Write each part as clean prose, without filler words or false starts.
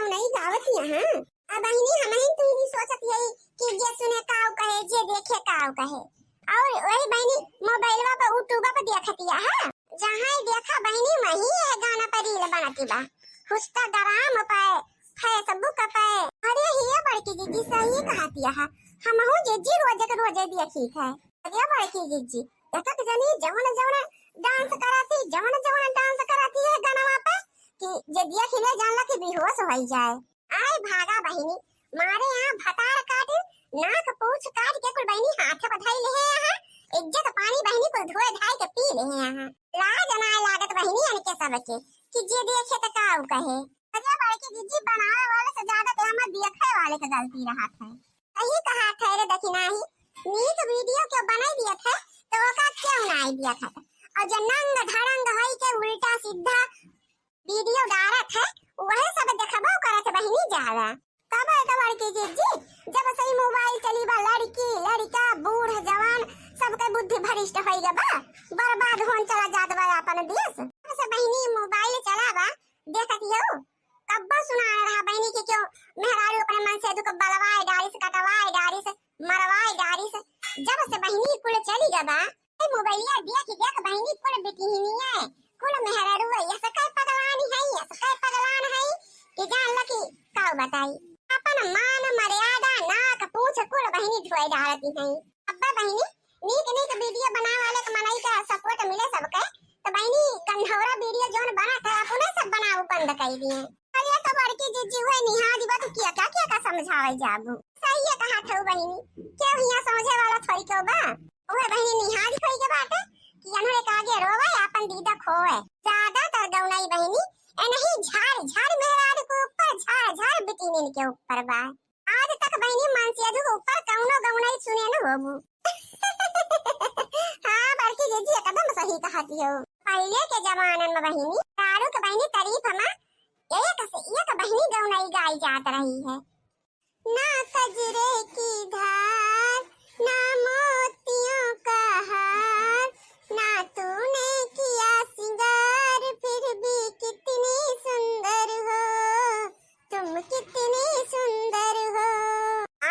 गौनई गावत यहाँ अब बहिनी हमही तू भी सोचत यही कि जे सुने काऊ कहे जे देखे काऊ कहे और वही बहिनी मोबाइलवा पे यूट्यूब पे देखतिया है जहां ही देखा बहिनी वही है गाना पर रील बनती बा इंस्टाग्राम पे फेसबुक पे। अरे ये बड़की जीजी सही कहतिया है हमहू जीजी रोज के रोज देखी है। अरे बड़की जीजी देखत जनी जवन जवन डांस कराती है गाना पे कि जे देखिले जानला कि बेहोश हो जाए। आय भागा बहिनी मारे यहाँ भतार काट नाक पूछ काट के कुल बहिनी हाथ बधाई ले है यहाँ इज्जत पानी बहिनी को धोए धाई के पी ले है यहाँ लाज ना लागत बहिनी अनके सबके कि जे देखे त काऊ कहे। अरे बड़की जीजी बनावे वाले से ज्यादा तो हम देखे वाले का गलती रहा है। सही कहा था रे दखिनाही नीक वीडियो क्यों बनाई दिया था तो ओका क्यों ना आई दिया था और जो नंग धड़ंग होई के उल्टा सीधा वीडियो डालत है वही सब देखबो करत बहिनी जाला। कब तो बड़की जीजी जब सही मोबाइल चली बा लड़की लड़का बूढ़ जवान सबके बुद्धि भ्रष्ट होई गे बा बर्बाद होन चला जात बा अपन देश। से बहिनी मोबाइल चलावा देखत हो कब्बा सुना रहा बहिनी के क्यों मेहरारू अपने मन से दुख बलवाए डारी से कटवाए डारी से मरवाए डारी से जब से बहिनी कुल चली गे बा मोबाइलिया देख बहिनी कुल बिटिनी है कुल मेहरारू है ये सकै पगलानी है ये सकै पगलान है कि जान लकी काऊ बताई अपन मान मर्यादा नाक पूछ कुल बहिनी धोई डालती है। अब्बा बहिनी नीक नीक वीडियो बना वाले के मनई का सपोर्ट मिले सबके तो बहिनी कंधौरा वीडियो जोन बना था अपने सब बनाओ बंद कर दिए। अरे तो बड़की जीजी हुए निहादी बा तो क्या का समझावे जाबू सही है कहा था बहिनी क्यों हिया समझे वाला थोड़ी क्यों बा ओए बहिनी निहादी खोई के बात कि अनहरे का आगे रोवे अपन दीदा खोए ज्यादातर गौनाई बहिनी ए नहीं झाड़ मेहरार को ऊपर झाड़ बिटिनी के ऊपर बा आज तक बहिनी मानसिया के ऊपर कौनो गौनाई सुने न होबू। हां बड़की जीजी एकदम सही कहती हो पहले के जमाने में बहिनी दारू के बहिनी तारीफ में एक बहिनी गौनाई गाई जात रही है ना कजरे की धार ना मोतियों का हार ना तूने किया सिंगार फिर भी कितनी सुंदर हो तुम कितनी सुंदर हो।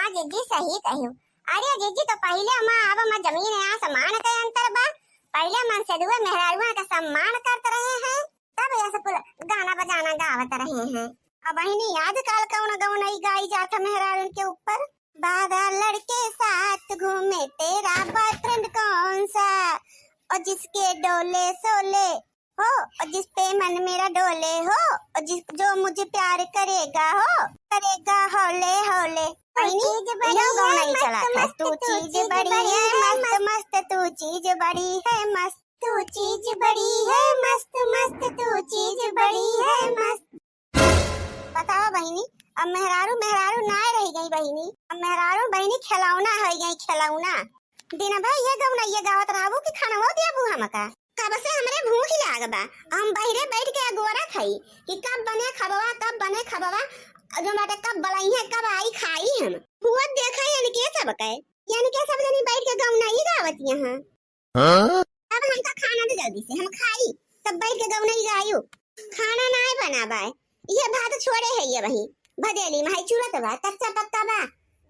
आज जी सही कहियो अरे जीजी तो पहले मां अब मां जमीन आसमान के अंतर बा पहले मन से दुआ मेहरारुआ का सम्मान करते रहे हैं तब ऐसे गाना बजाना गावत रहे हैं। अब बहिनी आजकल कौन गौनई गाई जाता मेहरारू के ऊपर बाधा लड़के साथ घूमे तेरा बॉयफ्रेंड कौन सा और जिसके डोले सोले हो और जिस पे मन मेरा डोले हो और जिस जो मुझे प्यार करेगा होले होले बहिनी चला तू चीज बड़ी है मस्त मस्त तू चीज बड़ी है मस्त तू चीज बड़ी है मस्त मस्त तू चीज बड़ी है मस्त। बताओ बहिनी अब मेहरारू ना रह गई बहिनी अब मेहरारू बहिनी खिलौना हो गई खिलौना दिन भाई ये गावत रहबू कि खाना वो देबू हमका कब से हमरे भूख लाग बा हम बहिरे बैठ के अगोरा खाई कि कब बने खबवा जो बाटे कब बलाई है कब आई खाई हम हुआ देखा यानी के सब जनी बैठ के गौनाई गावत यहां अब हमका खाना दे जल्दी से हम खाई तब बैठ के गौनाई गायू खाना ना बनाबा ये भात छोड़े है ये वही भदेली में है चूरत बा कच्चा पक्का बा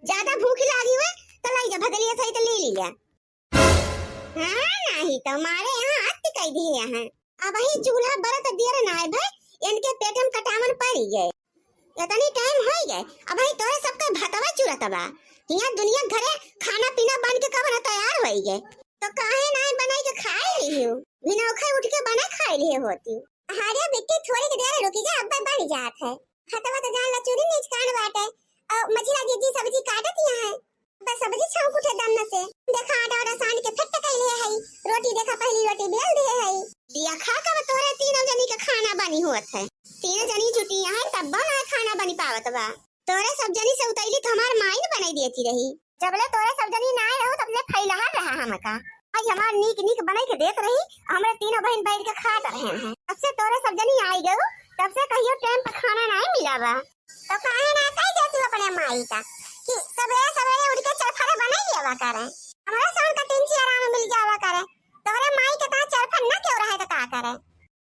ज्यादा भूख लागी हुए तो लाई जा भदेलिया सही तो ले लिया। हां नहीं तो मारे यहां अति कह दिए यहां अब ही चूल्हा बरत देर ना है भाई इनके पेट में कटावन पड़ गए इतनी टाइम हो गए अब भाई तोरे सबके भतवा चूरत बा यहाँ दुनिया घरे खाना पीना बन के कब तैयार हो गए तो काहे ना बनाई के खाए रही हो बिना उठे उठ के बना खाए लिए होती हारे बेटी थोड़ी के देर रुकी जा अब बन जात है खतवा तो जान ला चूरी नीच कान बाटे और मछला जीजी सब्जी काटत यहाँ है बस सब्जी छौंक उठे दम से देखा आटा सान के फट कैले है रोटी देखा पहली रोटी बेल दे है दिया खा के तोरे तीनों जनी के खाना बनी होत है तीनों जनी जुटी है तब बना खाना बनी पावत बा तोरे सब जनी से उतैली तो हमार माइन बनाई देती रही जबले तोरे सब जनी ना रहो तबले फैलहा रहा हमका आज हमार नीक बनाई के देत रही हमरे तीनों बहन बैठ के खात रहे हैं अब से तोरे सब जनी आई गयो तब से कहियो टाइम पर खाना नहीं मिला बा तो काहे ना कह देती अपने माई का कि सवेरे उठ के चरफरे बनाई लेवा करे हमारा शाम का 3 आराम मिल जावा करे तोरे माई के ता चरफर ना क्यों रहे तो का करे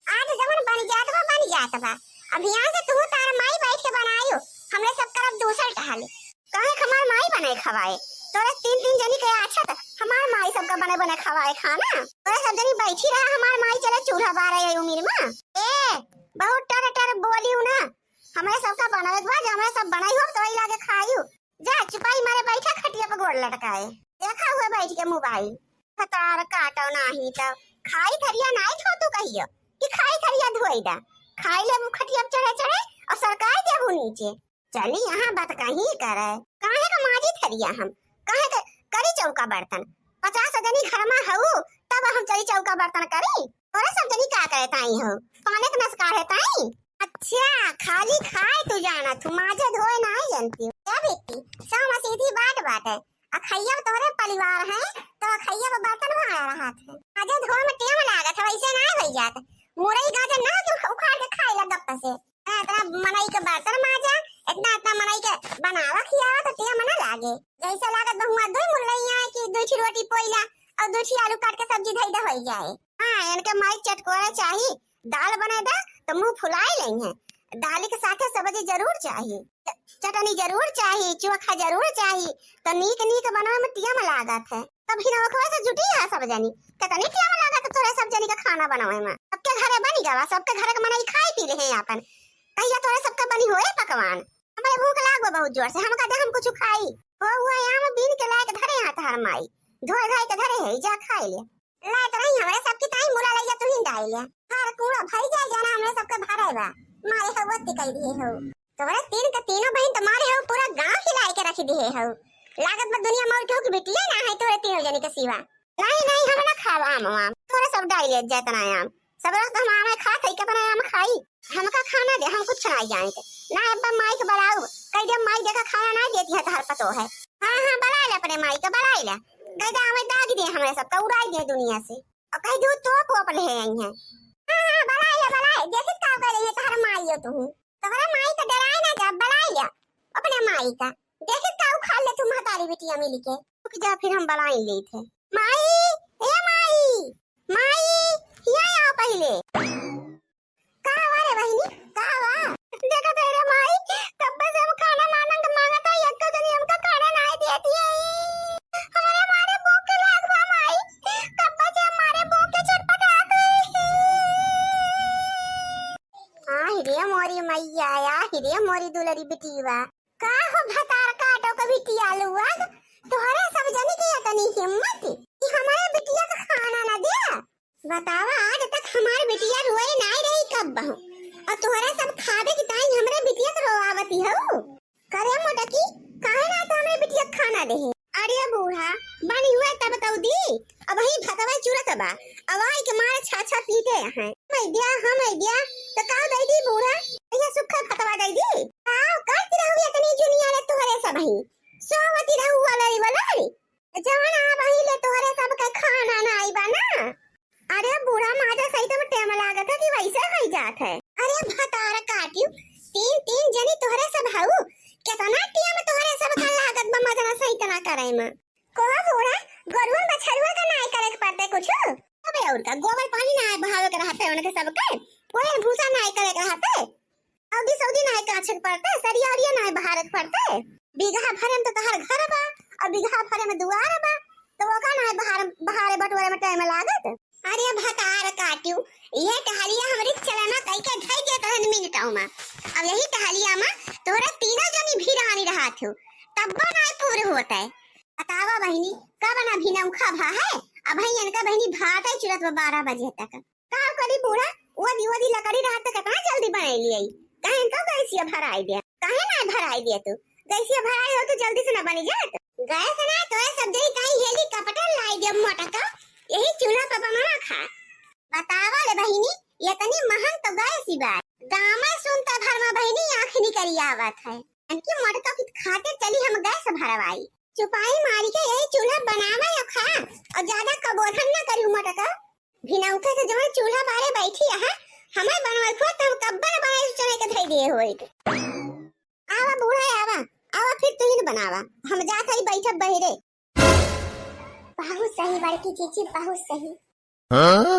आज जवन बन जात बा अब यहाँ से तू तार माई बैठ के बनायो खाले। काहे हमार माई बने खवाए, तोरे तीन तीन जनी के अच्छा त हमार माई सबका बने बने खवाए खाना। तोरे सब जनी बैठी रहा, हमार माई चले चूल्हा बारे है उमिर में। ए बहुत टर टर बोली ना, हमें सबका बनावे बा, जो हमें सब बनाई हो तो वही लाके खाइयो। जा चुपाई मारे बैठा खटिया पे गोड़ लटकाए, देखा हुआ बैठ के मोबाइल। खतार काटो नाही त खाई थरिया नाही थो तू कहियो कि खाई थरिया धोई दा, खाई ले खटिया पे चढ़े चढ़े और सरकार देबू नीचे। चली यहाँ बात कहीं करे, काहे का माजी थरिया हम, काहे के करी चौका बर्तन। 50 जनी घर में हऊ तब हम चली चौका बर्तन करी, तोरे सब जनी का करे ताई हो, पाने के नस्कार है ताई। अच्छा खाली खाए तू जाना, तू माजे धोए नहीं जानती क्या बेटी। सौ सीधी बात है, अखैया तोरे परिवार है तो अखैया पे बर्तन भाड़ा रहा था, माजे धोए में टेम लागत है, वैसे नहीं भई जात। मुरई गाजर ना तू उखाड़ के खाई ला गप्पा से, इतना मनई के बर्तन माजा, इतना इतना मनई के बनावा खियावा तो टेम ना लागे। जैसे लागत बहुआ दो मुरैया की दो छि रोटी पोइला और दो छि आलू काट के सब्जी धई दा होई जाए। हां इनके माई चटकोरे चाहिए, दाल बने दा तो मुंह फुलाए लेंगे, दाल के साथे सब्जी जरूर चाहिए, चटनी जरूर चाहिए, चोखा जरूर चाहिए, तो नीक नीक बनावे में टिया में लागत है। तब ही नौकवा से जुटी है सब जनी, कितनी टिया में लागत तोरे सब जनी का खाना बनावे में। सबके घरे बनी जावा, सबके घरे के मनई खाई पी ले हैं अपन, कहिया तोरे सबका बनी होए पकवान। हमारे भूख लागो बहुत जोर से, हम कहते हम कुछ खाई हो हुआ आम बीन के लायक धरे हाथ हर माई धोए धाई के धरे है, जा खाई ले लायक नहीं हमारे सबकी ताई मुला लइया तू ही डाई ले हर कूड़ा भई जाए जाना हमरे सबके भरे बा मारे हवत कई दिए हो। तोरे तीन के तीनों बहन तुम्हारे हो पूरा गांव हिलाए के रख दिए हो, लागत में दुनिया मोर ठोक बिटिया ना है तोरे तीनों जनी के सिवा। नहीं नहीं हम ना खाव आम तोरे सब डाई ले जतना आम सब रस हम आम खा थई के तना आम खाई, हमका खाना दे हम कुछ नहीं जानते ना। अब्बा माई के बलाऊ कई दे माई देखा खाना नहीं देती है, हर पतो है। हां हां बला ले अपने माई के बला ले, कई दे हमें दाग दे हमें सबका उड़ाई दे दुनिया से, और कई दे तो को अपने है आई है। हां हां बला ले देखत का करे है तहर माई हो तू, तोहरा माई तो डराए ना जा, बला ले अपने माई का देखत का खा ले तू महतारी बिटिया मिल के। रुक जा फिर हम बलाई ले थे। माई ए माई माई यहाँ आओ पहले। कहाँ वाले बहनी कहाँ वा? देखा तेरे माई कब से हम खाना मांगता है, एक तो जनी हमका खाना नहीं देती है। हमारे मारे भूख लागवा माई, कब से हमारे भूख छटपटात है। हिरे मोरी मैया या हिरे मोरी दुलरी बिटिया का हो भतार काटो का बिटिया लुआ, तोहरे सब जनी की इतनी हिम्मत कि हमारे बिटिया का खाना ना दे। बतावा आज तक हमारे बिटिया रोए नहीं रही कब बहु, और तोहरा सब खावे की टाइम हमरे बिटिया को रोवावती हो। करे मोटकी काहे ना तो हमरे बिटिया खाना दे। अरे बूढ़ा बनी हुए तब तो दी, अब ही भतवा चुरत बा, अवाई के मारे छाछा पीते हैं। मैं दिया तो का दे दी बूढ़ा, ये सुखा भतवा दे दी। आओ करती रहू इतनी दुनिया ले तोहरे सब ही सोवती रहू वाला जवान आ बही ले तोहरे सब का खाना ना आई बा ना। अरे बूढ़ा माजा सही तो टेम लागत है कि वैसे हो जात है। अरे भतारा काटियो तीन तीन जनी तोहरे सब हाउ, कितना टेम तोहरे सब का लागत बा मजना सही तना करे में। को बूढ़ा गरुआ बछरुआ का नाय करे के पड़ते कुछ, अबे और का गोबर पानी ना बहावे के रहते उनके सब के, कोई भूसा नाय करे के रहते, औदी सौदी नाय काछे के पड़ते, सरियारिया नाय बहारे के पड़ते। बीघा भरे में तो तहर घर बा और बीघा भरे में दुआर बा, तो वो का नाय बहारे बटोरे में टाइम लागत। अरे भतार काटियो ये टहलिया हमरी चलना कई के धई के तहन मिनटाऊ में, अब यही टहलिया में तोरे तीनों जनी भीरानी रहा थो तब ना पूरे होता है। बतावा बहनी कब ना भीना उखा भा है, अब भई इनका बहनी भात है चुरत 12 बजे तक का करी बूढ़ा वो लकड़ी रहत त कितना जल्दी बनाई लिई, काहे तो गैसिया भराई दे, काहे ना भराई दे तू गैसिया भराई हो तो जल्दी से ना बनी जात। गैस ना तो सब जई काई हेलीकॉप्टर लाई दे मोटा का, यही चूल्हा पर बना खा। बतावा ले बहिनी ये तनी महंग तो गैस ही बात, गांव में सुनता भर में बहिनी आंख निकली आवत है, इनकी मोटका की खातिर चली हम गैस भरवाई, चुपाई मारी के यही चूल्हा बनावा या खा, और ज्यादा कबोधन ना करी मोटका बिना उठे से जवन चूल्हा बारे बैठी है हमें बनवाई खो तो हम कब्बर बनाए चने के धई दिए होई। आवा बूढ़ा आवा फिर तू ही बनावा, हम जात हई बैठब बहिरे। बहुत सही बड़की चीची बहुत सही। हाँ?